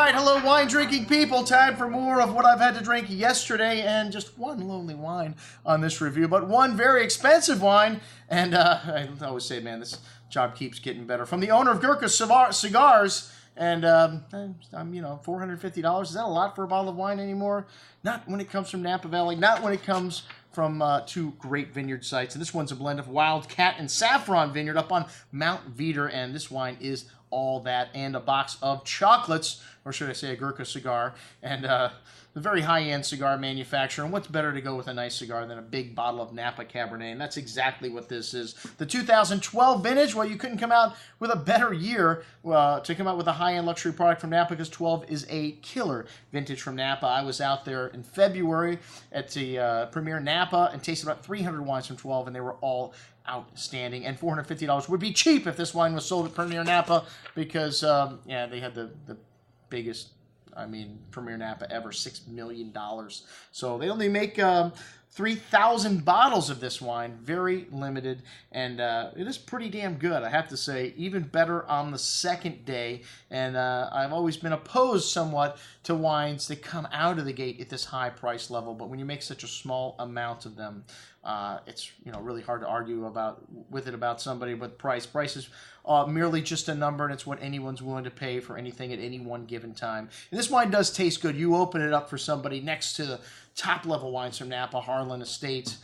right, hello wine drinking people. Time for more of what I've had to drink yesterday, and just one lonely wine on this review, but one very expensive wine. And I always say, man, this job keeps getting better. From the owner of Gurkha Cigars, and I'm, you know, $450. Is that a lot for a bottle of wine anymore? Not when it comes from Napa Valley. Not when it comes from two great vineyard sites. And this one's a blend of Wildcat and Saffron Vineyard up on Mount Veeder. And this wine is all that, and a box of chocolates, or should I say a Gurkha cigar, and the very high-end cigar manufacturer. And what's better to go with a nice cigar than a big bottle of Napa Cabernet? And that's exactly what this is. The 2012 vintage, well, you couldn't come out with a better year to come out with a high-end luxury product from Napa, because 12 is a killer vintage from Napa. I was out there in February at the Premier Napa and tasted about 300 wines from 12, and they were all outstanding. And $450 would be cheap if this wine was sold at Premier Napa, because yeah, they had the biggest, I mean, Premier Napa ever, $6 million. So they only make 3,000 bottles of this wine, very limited, and it is pretty damn good, I have to say. Even better on the second day. And I've always been opposed somewhat to wines that come out of the gate at this high price level, but when you make such a small amount of them, it's, you know, really hard to argue about somebody. But price is merely just a number, and it's what anyone's willing to pay for anything at any one given time. And this wine does taste good. You open it up for somebody next to the top level wines from Napa, Harlan Estates,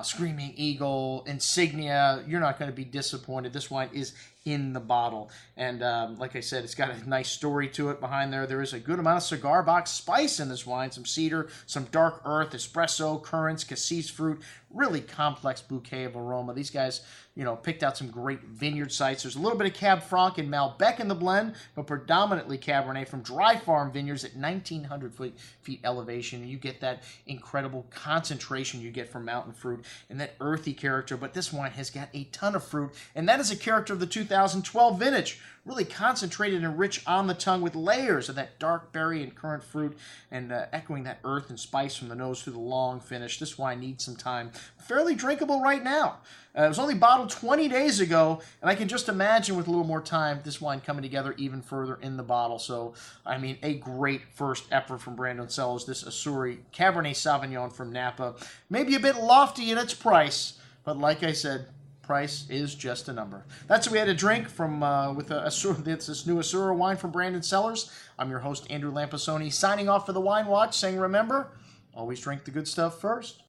Screaming Eagle, Insignia, you're not going to be disappointed. This wine is in the bottle. And like I said, it's got a nice story to it behind there. There is a good amount of cigar box spice in this wine, some cedar, some dark earth, espresso, currants, cassis fruit, really complex bouquet of aroma. These guys, you know, picked out some great vineyard sites. There's a little bit of Cab Franc and Malbec in the blend, but predominantly Cabernet from dry farm vineyards at 1,900 feet elevation. And you get that incredible concentration you get from mountain fruit and that earthy character. But this wine has got a ton of fruit, and that is a character of the 2012 vintage. Really concentrated and rich on the tongue with layers of that dark berry and currant fruit, and echoing that earth and spice from the nose through the long finish. This wine needs some time. Fairly drinkable right now. It was only bottled 20 days ago, and I can just imagine with a little more time this wine coming together even further in the bottle. So, I mean, a great first effort from Brandon Cellars, this Asura Cabernet Sauvignon from Napa. Maybe a bit lofty in its price, but like I said, price is just a number. That's what we had to drink from with this new Asura wine from Brandon Cellars. I'm your host, Andrew Lampasoni, signing off for the Wine Watch, saying remember, always drink the good stuff first.